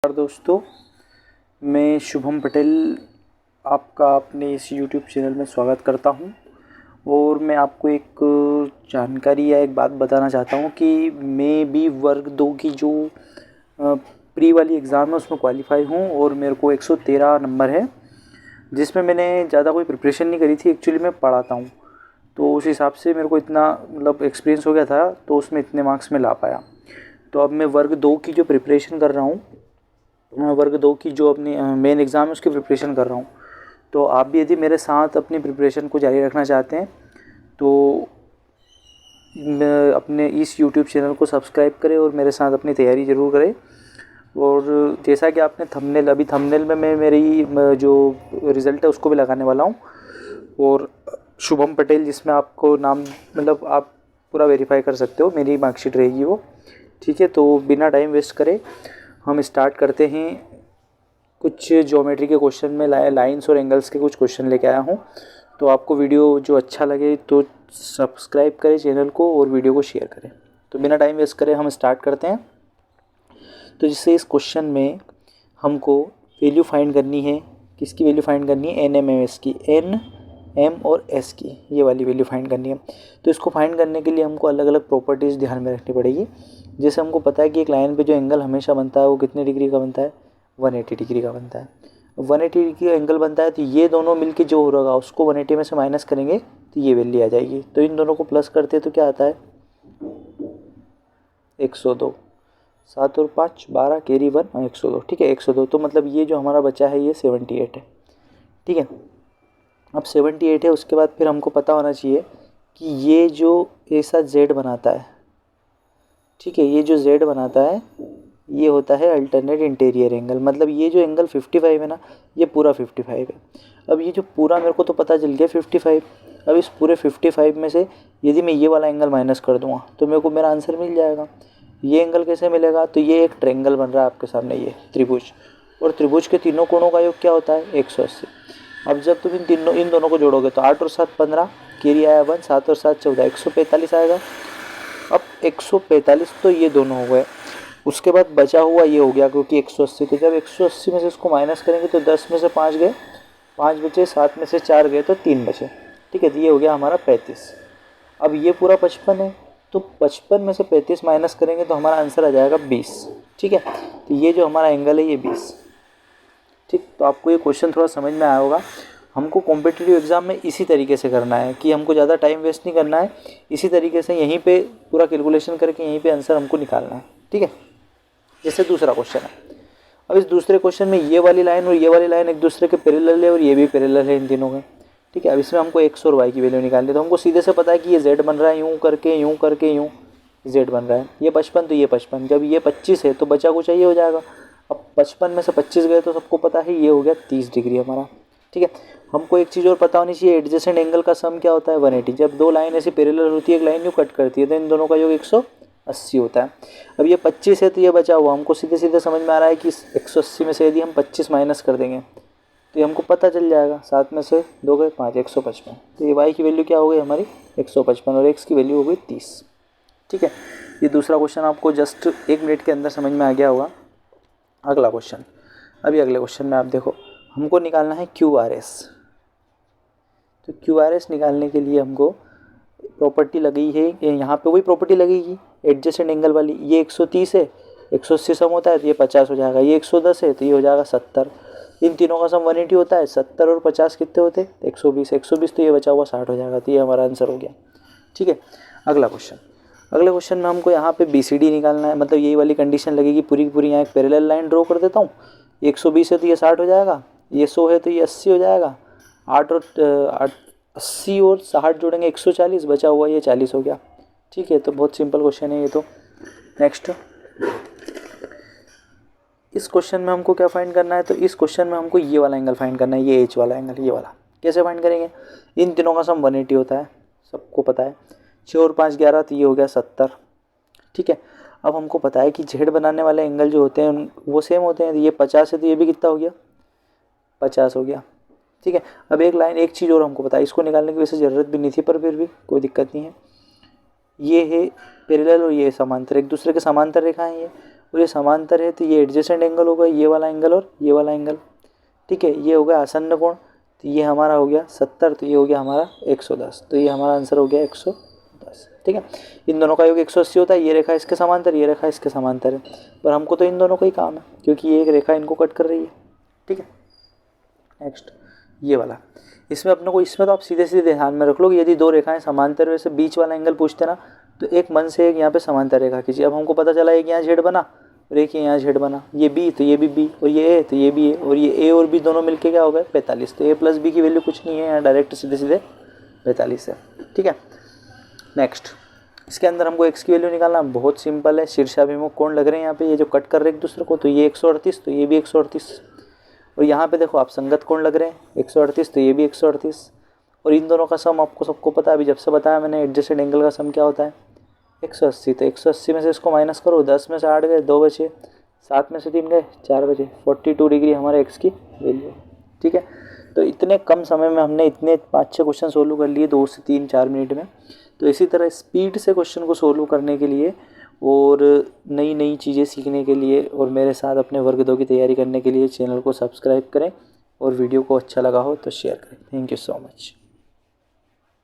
नमस्कार दोस्तों, मैं शुभम पटेल आपका अपने इस यूट्यूब चैनल में स्वागत करता हूं। और मैं आपको एक जानकारी या एक बात बताना चाहता हूं कि मैं भी वर्ग 2 की जो प्री वाली एग्ज़ाम है उसमें क्वालिफाई हूं और मेरे को 113 नंबर है, जिसमें मैंने ज़्यादा कोई प्रिपरेशन नहीं करी थी। एक्चुअली मैं पढ़ाता हूं, तो उस हिसाब से मेरे को इतना एक्सपीरियंस हो गया था, तो उसमें इतने मार्क्स में ला पाया। तो अब मैं वर्ग 2 की जो प्रिपरेशन कर रहा हूँ, वर्ग 2 की जो अपनी मेन एग्ज़ाम है उसकी प्रिपरेशन कर रहा हूँ। तो आप भी यदि मेरे साथ अपनी प्रिपरेशन को जारी रखना चाहते हैं तो अपने इस यूट्यूब चैनल को सब्सक्राइब करें और मेरे साथ अपनी तैयारी ज़रूर करें। और जैसा कि आपने थंबनेल में मैं मेरी जो रिज़ल्ट है उसको भी लगाने वाला हूँ, और शुभम पटेल जिसमें आपको नाम आप पूरा वेरीफाई कर सकते हो, मेरी मार्कशीट रहेगी वो। ठीक है, तो बिना टाइम वेस्ट करे हम स्टार्ट करते हैं। कुछ ज्योमेट्री के क्वेश्चन में लाइंस और एंगल्स के कुछ क्वेश्चन लेके आया हूँ। तो आपको वीडियो जो अच्छा लगे तो सब्सक्राइब करें चैनल को और वीडियो को शेयर करें। तो बिना टाइम वेस्ट करे हम स्टार्ट करते हैं। तो जिससे इस क्वेश्चन में हमको वैल्यू फाइंड करनी है। किसकी वैल्यू फाइंड करनी है? एन एम एम एस की, एन एम और एस की, ये वाली वैल्यू फाइंड करनी है। तो इसको फाइंड करने के लिए हमको अलग अलग प्रॉपर्टीज़ ध्यान में रखनी पड़ेगी। जैसे हमको पता है कि एक लाइन पे जो एंगल हमेशा बनता है वो कितने डिग्री का बनता है? 180 डिग्री का बनता है। 180 डिग्री का एंगल बनता है, तो ये दोनों मिलके जो हो रहा उसको 180 में से माइनस करेंगे तो ये वैल्यू आ जाएगी। तो इन दोनों को प्लस करते हैं तो क्या आता है? 102। 7 और 5 12, कैरी 1 और 102। ठीक है, 102। तो मतलब ये जो हमारा बचा है ये 78 है। ठीक है, अब 78 है। उसके बाद फिर हमको पता होना चाहिए कि ये जो ऐसा जेड बनाता है, ठीक है, ये जो जेड बनाता है ये होता है अल्टरनेट इंटीरियर एंगल। मतलब ये जो एंगल 55 है ना, ये पूरा 55 है। अब ये जो पूरा मेरे को तो पता चल गया 55। अब इस पूरे 55 में से यदि मैं ये वाला एंगल माइनस कर दूंगा तो मेरे को मेरा आंसर मिल जाएगा। ये एंगल कैसे मिलेगा? तो ये एक ट्रायंगल बन रहा है आपके सामने, ये त्रिभुज, और त्रिभुज के तीनों कोणों का योग क्या होता है? 180। अब जब तुम इन दोनों को जोड़ोगे तो 8 और 7 15, कैरी आया 1, 7 और 7 14, 145 आएगा। अब 145 तो ये दोनों हो गए। उसके बाद बचा हुआ ये हो गया, क्योंकि 180, तो जब 180 में से इसको माइनस करेंगे तो 10 में से 5 गए, 5 बचे, 7 में से 4 गए तो 3 बचे। ठीक है, तो ये हो गया हमारा 35। अब ये पूरा 55 है, तो 55 में से 35 माइनस करेंगे तो हमारा आंसर आ जाएगा 20। ठीक है, तो ये जो हमारा एंगल है ये 20। ठीक, तो आपको ये क्वेश्चन थोड़ा समझ में आया होगा। हमको कॉम्पिटिटिव एग्ज़ाम में इसी तरीके से करना है कि हमको ज़्यादा टाइम वेस्ट नहीं करना है। इसी तरीके से यहीं पे पूरा कैलकुलेशन करके यहीं पे आंसर हमको निकालना है। ठीक है, जैसे दूसरा क्वेश्चन है। अब इस दूसरे क्वेश्चन में ये वाली लाइन और ये वाली लाइन एक दूसरे के पैरेलल है और ये भी पैरेलल है इन तीनों के। ठीक है, अब इसमें हमको एक्स और वाई की वैल्यू निकालनी है। तो हमको सीधे से पता है कि ये जेड बन रहा है, यूँ करके यूँ करके यूँ जेड बन रहा है। ये 55 तो ये 55, जब ये 25 है तो बचा कुछ ये हो जाएगा। अब 55 में से 25 गए तो सबको पता है ये हो गया 30 डिग्री हमारा। ठीक है, हमको एक चीज़ और पता होनी चाहिए, एडजेसेंट एंगल का सम क्या होता है? 180। जब दो लाइन ऐसी पैरेलल होती है, एक लाइन यूँ कट करती है, तो इन दोनों का योग 180 होता है। अब ये 25 है तो ये बचा हुआ, हमको सीधे सीधे समझ में आ रहा है कि 180 में से यदि हम 25 माइनस कर देंगे तो ये हमको पता चल जाएगा। 7 में से 2 गए 5, 155। तो ये y की वैल्यू क्या हो गई हमारी? 155, और x की वैल्यू हो गई 30। ठीक है, ये दूसरा क्वेश्चन आपको जस्ट 1 मिनट के अंदर समझ में आ गया होगा। अगला क्वेश्चन, अभी अगले क्वेश्चन में आप देखो, हमको निकालना है QRS। तो QRS निकालने के लिए हमको प्रॉपर्टी लगी है, यहाँ पे वही प्रॉपर्टी लगेगी एडजेसेंट एंगल वाली। ये 130 है, 180 सम होता है तो ये 50 हो जाएगा। ये 110 है तो ये हो जाएगा 70। इन तीनों का सम 180 होता है। 70 और 50 कितने होते हैं? 120। 120 तो ये बचा हुआ 60 हो जाएगा। तो ये हमारा आंसर हो गया। ठीक है, अगला क्वेश्चन। अगले क्वेश्चन में हमको यहाँ पे BCD निकालना है। मतलब यही वाली कंडीशन लगेगी पूरी की पूरी। यहाँ एक पैरेलल लाइन ड्रॉ कर देता हूँ। 120 है तो ये 60 हो जाएगा, ये 100 है तो ये 80 हो जाएगा। 80 और 60 जोड़ेंगे 140, बचा हुआ ये 40 हो गया। ठीक है, तो बहुत सिंपल क्वेश्चन है ये तो। नेक्स्ट, इस क्वेश्चन में हमको क्या फाइंड करना है? तो इस क्वेश्चन में हमको ये वाला एंगल फाइंड करना है, ये एच वाला एंगल, ये वाला। कैसे फाइंड करेंगे? इन तीनों का सम 180 होता है, सबको पता है। 6 और 5 11, तो ये हो गया 70। ठीक है, अब हमको पता है कि जेड बनाने वाले एंगल जो होते हैं वो सेम होते हैं। तो ये 50 है तो ये भी कितना हो गया? 50 हो गया। ठीक है, अब एक लाइन, एक चीज़ और हमको पता है, इसको निकालने की वैसे ज़रूरत भी नहीं थी पर फिर भी कोई दिक्कत नहीं है। ये है पैरेलल और ये समांतर, एक दूसरे के समांतर रेखा है ये। और ये समांतर है तो ये एडजेसेंट एंगल होगा, ये वाला एंगल और ये वाला एंगल। ठीक है, ये हो गया आसन्न कोण, तो ये हमारा हो गया 70, तो ये हो गया हमारा 110, तो ये हमारा आंसर हो गया 110। ठीक है, इन दोनों का योग 180 होता है, ये रेखा इसके समांतर, ये रेखा इसके समांतर है, पर हमको तो इन दोनों का ही काम है क्योंकि ये एक रेखा इनको कट कर रही है। ठीक है, नेक्स्ट ये वाला, इसमें अपने को, इसमें तो आप सीधे सीधे ध्यान में रख लो कि यदि दो रेखाएं समांतर वैसे बीच वाला एंगल पूछते ना, तो एक मन से एक यहाँ पे समांतर रेखा खींचिए। अब हमको पता चला एक यहाँ जेड बना और एक यहाँ जेड बना, ये बी तो ये भी बी, और ये ए तो ये भी ए, और ये ए और बी दोनों मिलके क्या हो गए 45। तो ए प्लस बी की वैल्यू कुछ नहीं है, यहाँ डायरेक्ट सीधे सीधे 45 है। ठीक है, नेक्स्ट इसके अंदर हमको एक्स की वैल्यू निकालना बहुत सिंपल है। शीर्षाभिमुख कोण लग रहे हैं यहाँ पे, ये जो कट कर रहे हैं एक दूसरे को, तो ये 138, तो ये भी 138, और यहाँ पे देखो आप संगत कोण लग रहे हैं 138, तो ये भी 138, और इन दोनों का सम आपको सबको पता है, अभी जब से बताया मैंने एडजस्टेड एंगल का सम क्या होता है 180। तो 180 में से इसको माइनस करो, 10 में से 8 गए 2 बचे, 7 में से 3 गए 4 बचे, 42 डिग्री हमारे एक्स की वैल्यू। ठीक है, तो इतने कम समय में हमने इतने 5-6 क्वेश्चन सोल्व कर लिए 2 से 3-4 मिनट में। तो इसी तरह स्पीड से क्वेश्चन को सोल्व करने के लिए और नई नई चीज़ें सीखने के लिए और मेरे साथ अपने वर्ग 2 की तैयारी करने के लिए चैनल को सब्सक्राइब करें, और वीडियो को अच्छा लगा हो तो शेयर करें। Thank you so much.